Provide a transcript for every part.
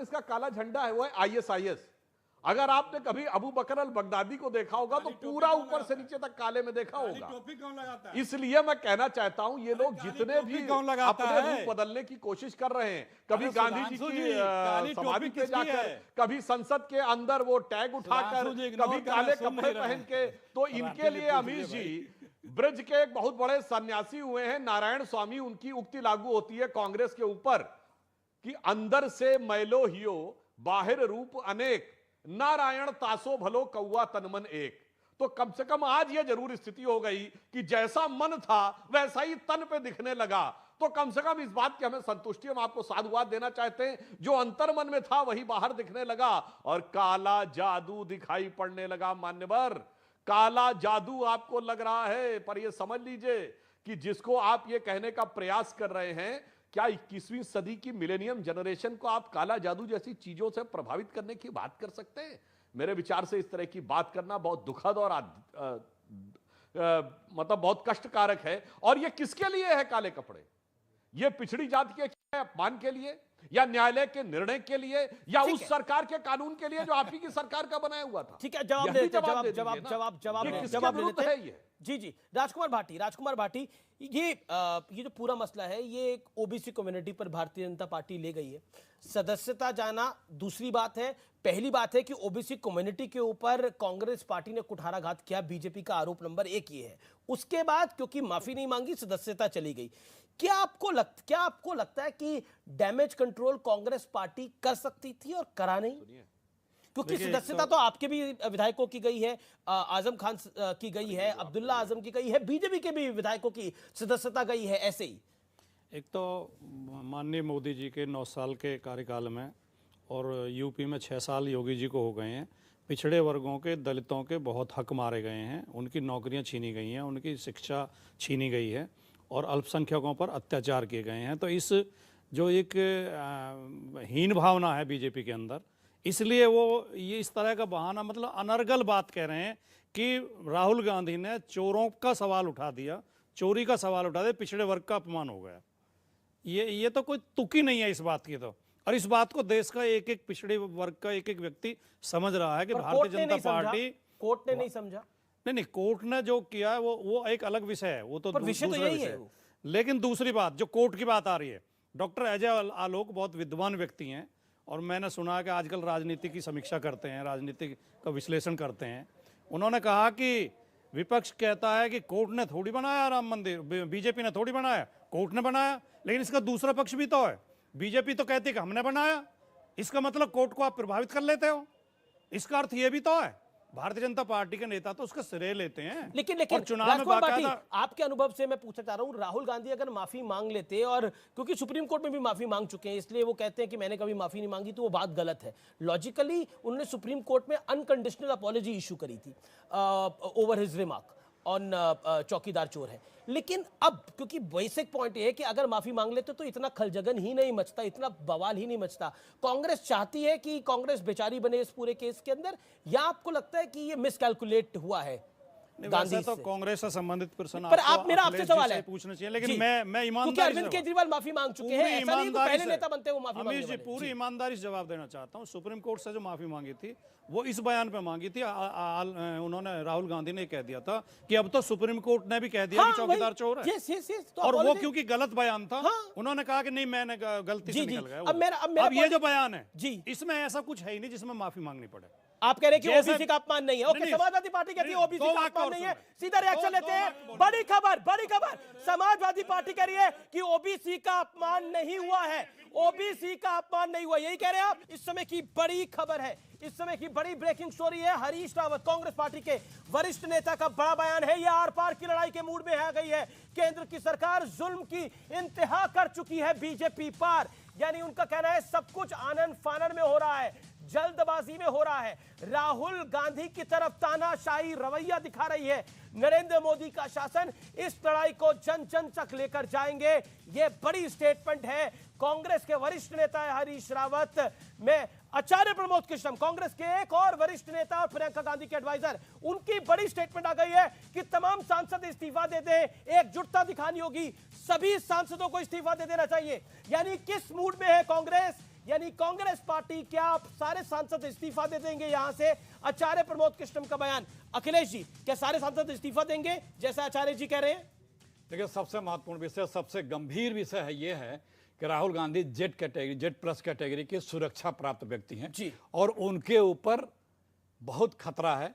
इसका काला झंडा है वो है आईएसआईएस। अगर आपने कभी अबू बकर अल बगदादी को देखा होगा तो पूरा ऊपर से नीचे तक काले में देखा होगा। टोपी कौन लगाता है? इसलिए मैं कहना चाहता हूं ये लोग जितने भी अपने रूप बदलने की कोशिश कर रहे हैं, कभी गांधी जी की समाधि पे जाकर, कभी संसद के अंदर वो टैग उठाकर, कभी काले कपड़े पहन के, तो इनके लिए अमीश जी ब्रज के एक बहुत बड़े सन्यासी हुए हैं नारायण स्वामी, उनकी उक्ति लागू होती है कांग्रेस के ऊपर कि अंदर से मैलो हियो बाहर रूप अनेक, नारायण तासो भलो कौवा तनमन एक। तो कम से कम आज यह जरूर स्थिति हो गई कि जैसा मन था वैसा ही तन पे दिखने लगा। तो कम से कम इस बात की हमें संतुष्टि, हम आपको साधुवाद देना चाहते हैं, जो अंतर मन में था वही बाहर दिखने लगा और काला जादू दिखाई पड़ने लगा। मान्यवर, काला जादू आपको लग रहा है, पर यह समझ लीजिए कि जिसको आप ये कहने का प्रयास कर रहे हैं, क्या 21वीं सदी की मिलेनियम जनरेशन को आप काला जादू जैसी चीजों से प्रभावित करने की बात कर सकते हैं? मेरे विचार से इस तरह की बात करना बहुत दुखद और मतलब बहुत कष्टकारक है। और ये किसके लिए है काले कपड़े? ये पिछड़ी जाति के अपमान के लिए, या न्यायालय के निर्णय के लिए, या उस सरकार के कानून के लिए जो आप ही की सरकार का बनाया हुआ था? ठीक है, जवाब देते हैं ये। जी राजकुमार भाटी, ये जो पूरा मसला है ये एक ओबीसी कम्युनिटी पर भारतीय जनता पार्टी ले गई है। सदस्यता जाना दूसरी बात है, पहली बात है कि ओबीसी कम्युनिटी के ऊपर कांग्रेस पार्टी ने कुठाराघात किया, बीजेपी का आरोप नंबर 1 ये है। उसके बाद क्योंकि माफी नहीं मांगी, सदस्यता चली गई। क्या आपको लगता है कि डैमेज कंट्रोल कांग्रेस पार्टी कर सकती थी और करा नहीं? क्योंकि सदस्यता तो आपके भी विधायकों की गई है, आजम खान की गई है, अब्दुल्ला आजम की गई है, बीजेपी के भी विधायकों की सदस्यता गई है। ऐसे ही एक तो माननीय मोदी जी के 9 साल के कार्यकाल में और यूपी में 6 साल योगी जी को हो गए हैं, पिछड़े वर्गों के, दलितों के बहुत हक मारे गए हैं, उनकी नौकरियां छीनी गई हैं, उनकी शिक्षा छीनी गई है और अल्पसंख्यकों पर अत्याचार किए गए हैं। तो इस जो एक हीन भावना है बीजेपी के अंदर, इसलिए वो ये इस तरह का बहाना, मतलब अनर्गल बात कह रहे हैं कि राहुल गांधी ने चोरों का सवाल उठा दिया, चोरी का सवाल उठा दिया, पिछड़े वर्ग का अपमान हो गया। ये तो कोई तुकी नहीं है इस बात की तो। और इस बात को देश का एक एक पिछड़े वर्ग का एक एक व्यक्ति समझ रहा है कि भारतीय जनता पार्टी, कोर्ट ने नहीं समझा। नहीं, कोर्ट ने जो किया है वो एक अलग विषय है, वो तो विषय तो यही है। लेकिन दूसरी बात जो कोर्ट की बात आ रही है, डॉक्टर अजय आलोक बहुत विद्वान व्यक्ति हैं और मैंने सुना है कि आजकल राजनीति की समीक्षा करते हैं, राजनीति का विश्लेषण करते हैं। उन्होंने कहा कि विपक्ष कहता है कि कोर्ट ने थोड़ी बनाया राम मंदिर, बीजेपी ने थोड़ी बनाया, कोर्ट ने बनाया। लेकिन इसका दूसरा पक्ष भी तो है, बीजेपी तो कहती है कि हमने बनाया, इसका मतलब कोर्ट को आप प्रभावित कर लेते हो। इसका अर्थ यह भी तो है भारतीय जनता पार्टी के नेता तो उसका श्रेय लेते हैं। लेकिन चुनाव में आपके अनुभव से मैं पूछना चाह रहा हूं, राहुल गांधी अगर माफी मांग लेते, और क्योंकि सुप्रीम कोर्ट में भी माफी मांग चुके हैं इसलिए वो कहते हैं कि मैंने कभी माफी नहीं मांगी, तो वो बात गलत है। लॉजिकली उन्होंने सुप्रीम कोर्ट में अनकंडीशनल अपॉलॉजी इशू करी थी ओवर हिज रिमार्क ऑन चौकीदार चोर है। लेकिन अब क्योंकि बेसिक पॉइंट ये है कि अगर माफी मांग लेते तो इतना खलजगन ही नहीं मचता, इतना बवाल ही नहीं मचता। कांग्रेस चाहती है कि कांग्रेस बेचारी बने इस पूरे केस के अंदर, या आपको लगता है कि ये मिसकैलकुलेट हुआ है गांधी तो कांग्रेस से संबंधित प्रश्न पर आप, मेरा आपसे सवाल है, पूछना चाहिए। लेकिन मैं ईमानदारी, अरविंद केजरीवाल माफी मांग चुके हैं, ऐसा नहीं पहले नेता बनते वो माफी मांगने वाले। पूरी ईमानदारी से जवाब देना चाहता हूं। सुप्रीम कोर्ट से जो माफी मांगी थी वो इस बयान पे मांगी थी, उन्होंने, राहुल गांधी ने कह दिया था कि अब तो सुप्रीम कोर्ट ने भी कह दिया कि चौकीदार चोर है। और वो क्योंकि गलत बयान था, उन्होंने कहा कि नहीं मैंने गलती से निकल गया। अब ये जो बयान है इसमें ऐसा कुछ है ही नहीं जिसमें माफी मांगनी पड़े। आप कह रहे हैं कि ओबीसी का अपमान नहीं है। ओके, समाजवादी पार्टी कहती है ओबीसी का अपमान नहीं है। सीधा रिएक्शन लेते हैं। बड़ी खबर, समाजवादी पार्टी कह रही है कि ओबीसी का अपमान नहीं हुआ है, ओबीसी का अपमान नहीं हुआ, यही कह रहे हैं आप। इस समय की बड़ी खबर है, इस समय की बड़ी ब्रेकिंग स्टोरी है। हरीश रावत कांग्रेस पार्टी के वरिष्ठ नेता का बड़ा बयान है। यह आर पार की लड़ाई के मूड में आ गई है। केंद्र की सरकार जुल्म की इंतहा कर चुकी है बीजेपी पर, यानी उनका कहना है सब कुछ आनन फानन में हो रहा है, जल्दबाजी में हो रहा है। राहुल गांधी की तरफ तानाशाही रवैया दिखा रही है नरेंद्र मोदी का शासन। इस लड़ाई को जन जन तक लेकर जाएंगे, यह बड़ी स्टेटमेंट है। कांग्रेस के वरिष्ठ नेता है हरीश रावत में आचार्य प्रमोद कृष्णम, कांग्रेस के एक और वरिष्ठ नेता और प्रियंका गांधी के एडवाइजर, उनकी बड़ी स्टेटमेंट आ गई है कि तमाम सांसद इस्तीफा दे दें, एकजुटता दिखानी होगी, सभी सांसदों को इस्तीफा दे देना चाहिए। यानी किस मूड में है कांग्रेस, यानी कांग्रेस पार्टी, क्या सारे सांसद इस्तीफा दे देंगे? यहां से आचार्य प्रमोद कृष्णम का बयान। अखिलेश जी, क्या सारे सांसद इस्तीफा देंगे जैसा आचार्य जी कह रहे हैं? देखिए, सबसे महत्वपूर्ण विषय, सबसे गंभीर विषय है ये है कि Rahul Gandhi Z category, Z plus category के सुरक्षा प्राप्त व्यक्ति हैं जी। और उनके ऊपर बहुत खतरा है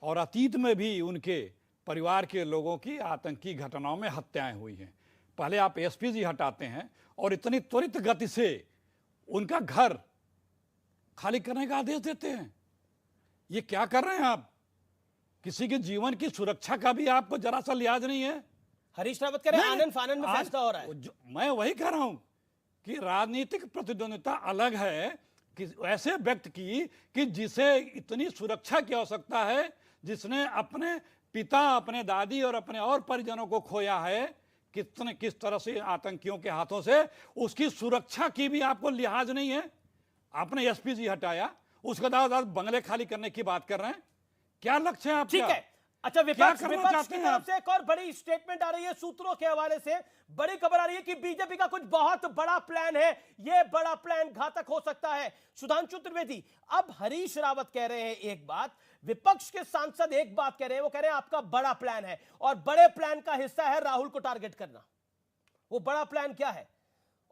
और अतीत में भी उनके परिवार के लोगों की आतंकी घटनाओं में हत्याएं हुई हैं। पहले आप एसपीजी हटाते हैं और इतनी त्वरित गति से उनका घर खाली करने का आदेश देते हैं। ये क्या कर रहे हैं आप? किसी के जीवन की सुरक्षा का भी आपको जरा सा लिहाज नहीं है। हरीश रावत कह रहे हैं आनंद फानन में फैसला हो रहा है। मैं वही कह रहा हूं कि राजनीतिक प्रतिद्वंदिता अलग है कि ऐसे व्यक्ति की कि जिसे इतनी सुरक्षा की आवश्यकता है, जिसने अपने पिता, अपने दादी और अपने और परिजनों को खोया है, किस तरह से आतंकियों के हाथों से, उसकी सुरक्षा की भी आपको लिहाज नहीं है। आपने एसपीजी हटाया, उसके बाद बंगले खाली करने की बात कर रहे हैं। क्या लक्ष्य है आपका? ठीक है, अच्छा, विपक्ष की तरफ से एक और बड़ी स्टेटमेंट आ रही है सूत्रों के हवाले से। बड़ी खबर आ रही है कि बीजेपी का कुछ बहुत बड़ा प्लान है, यह बड़ा प्लान घातक हो सकता है। सुधांशु त्रिवेदी, अब हरीश रावत कह रहे हैं एक बात, विपक्ष के सांसद एक बात कह रहे हैं, वो कह रहे हैं आपका बड़ा प्लान है और बड़े प्लान का हिस्सा है राहुल को टारगेट करना। वो बड़ा प्लान क्या है?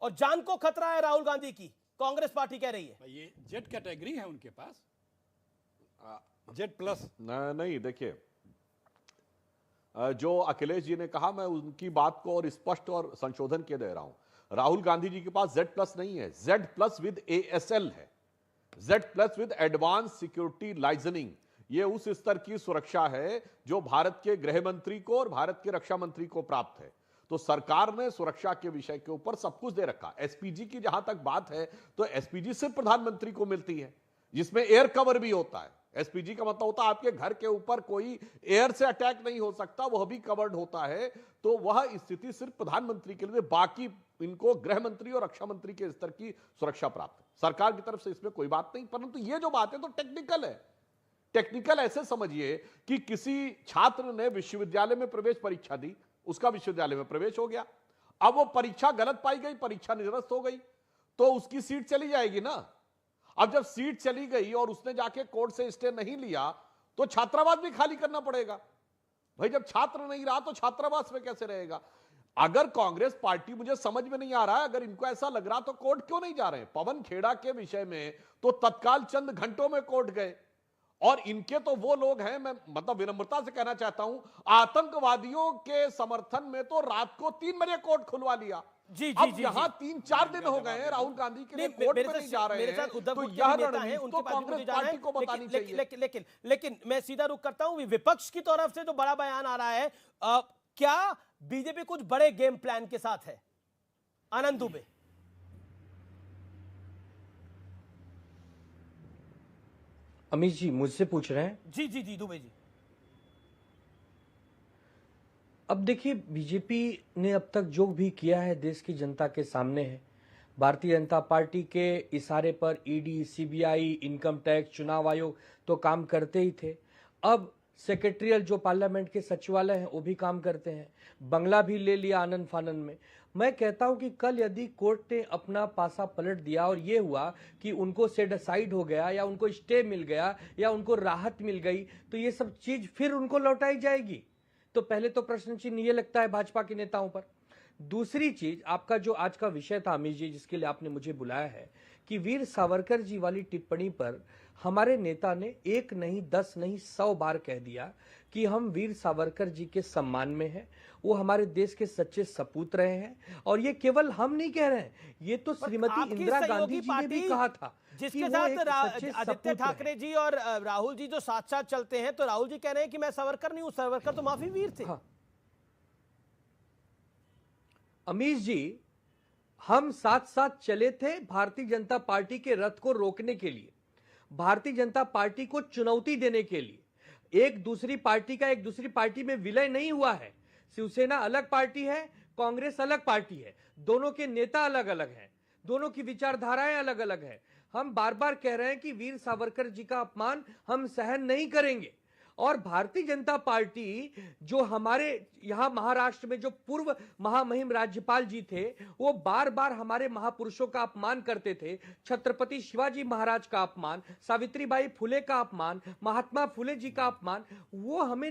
और जान को खतरा है राहुल गांधी की, कांग्रेस पार्टी कह रही है। ये जेड कैटेगरी है उनके पास, जेड प्लस नहीं। देखिए, जो अखिलेश जी ने कहा, मैं उनकी बात को और स्पष्ट और संशोधन के दे रहा हूं। राहुल गांधी जी के पास जेड प्लस नहीं है, जेड प्लस विद एएसएल है, Z plus with advance security liaisoning. ये उस स्तर की सुरक्षा है जो भारत के गृह मंत्री को और भारत के रक्षा मंत्री को प्राप्त है। तो सरकार ने सुरक्षा के विषय के ऊपर सब कुछ दे रखा। एसपीजी की जहां तक बात है, तो एसपीजी सिर्फ प्रधानमंत्री को मिलती है, जिसमें एयर कवर भी होता है। एसपीजी का मतलब होता है आपके घर के ऊपर कोई एयर से अटैक नहीं हो सकता, वह भी कवर्ड होता है। तो वह स्थिति सिर्फ प्रधानमंत्री के लिए, बाकी इनको गृह मंत्री और रक्षा मंत्री के स्तर की सुरक्षा प्राप्त है। सरकार की तरफ से इसमें कोई बात नहीं। परंतु ये जो बात है तो टेक्निकल है। टेक्निकल ऐसे समझिए कि किसी छात्र ने विश्वविद्यालय में प्रवेश परीक्षा दी, उसका विश्वविद्यालय में प्रवेश हो गया, अब वो परीक्षा गलत पाई गई, परीक्षा निरस्त हो गई, तो उसकी सीट चली जाएगी ना। अब जब सीट चली गई और उसने जाके कोर्ट से स्टे नहीं लिया, तो छात्रावास भी खाली करना पड़ेगा। भाई, जब छात्र नहीं रहा तो छात्रावास में कैसे रहेगा? अगर कांग्रेस पार्टी, मुझे समझ में नहीं आ रहा है, अगर इनको ऐसा लग रहा तो कोर्ट क्यों नहीं जा रहे हैं? पवन खेड़ा के विषय में तो तत्काल चंद घंटों में कोर्ट गए, और इनके तो वो लोग हैं, मैं मतलब विनम्रता से कहना चाहता हूं, आतंकवादियों के समर्थन में तो रात को 3 बजे कोर्ट खुलवा लिया। जी अब यहाँ 3-4 दिन हो गए हैं राहुल गांधी के लिए कोर्ट में नहीं जा रहे हैं, तो यह रणनीति तो कांग्रेस पार्टी को बतानी चाहिए। लेकिन मैं सीधा रुख करता हूं, विपक्ष की तरफ से जो बड़ा बयान आ रहा है, क्या बीजेपी कुछ बड़े गेम प्लान के साथ है? आनंद दुबे। अमित जी मुझसे पूछ रहे हैं? जी जी जी, दुबे जी। अब देखिए, बीजेपी ने अब तक जो भी किया है देश की जनता के सामने है। भारतीय जनता पार्टी के इशारे पर ईडी, सीबीआई, इनकम टैक्स, चुनाव आयोग तो काम करते ही थे। अब सेक्रेटरियल जो पार्लियामेंट के सचिवालय हैं वो भी काम करते हैं। बंगला भी ले लिया आनंद फानन में। मैं कहता हूं कि कल यदि कोर्ट ने अपना पासा पलट दिया और ये हुआ कि उनको सेट असाइड हो गया या उनको स्टे मिल गया या उनको राहत मिल गई, तो ये सब चीज फिर उनको लौटाई जाएगी। तो पहले तो प्रश्न चिन्ह ये लगता है भाजपा के नेताओं पर। दूसरी चीज, आपका जो आज का विषय था अमित जी, जिसके लिए आपने मुझे बुलाया है, कि वीर सावरकर जी वाली टिप्पणी पर हमारे नेता ने 1 नहीं 10 नहीं 100 बार कह दिया कि हम वीर सावरकर जी के सम्मान में हैं। वो हमारे देश के सच्चे सपूत रहे हैं, और ये केवल हम नहीं कह रहे हैं, ये तो श्रीमती इंदिरा गांधी जी ने भी कहा था, जिसके साथ आदित्य ठाकरे जी और राहुल जी जो साथ साथ चलते हैं। तो राहुल जी कह रहे हैं कि मैं सावरकर नहीं हूं, सावरकर तो माफी वीर थे। हाँ। अमीश जी, हम साथ साथ चले थे भारतीय जनता पार्टी के रथ को रोकने के लिए, भारतीय जनता पार्टी को चुनौती देने के लिए। एक दूसरी पार्टी का एक दूसरी पार्टी में विलय नहीं हुआ है। शिवसेना अलग पार्टी है, कांग्रेस अलग पार्टी है, दोनों के नेता अलग अलग हैं, दोनों की विचारधाराएं अलग अलग हैं। हम बार बार कह रहे हैं कि वीर सावरकर जी का अपमान हम सहन नहीं करेंगे, और भारतीय जनता पार्टी जो हमारे यहां महाराष्ट्र में जो पूर्व महामहिम राज्यपाल जी थे, वो बार बार हमारे महापुरुषों का अपमान करते थे। छत्रपति शिवाजी महाराज का अपमान, सावित्रीबाई फुले का अपमान, महात्मा फुले जी का अपमान, वो हमें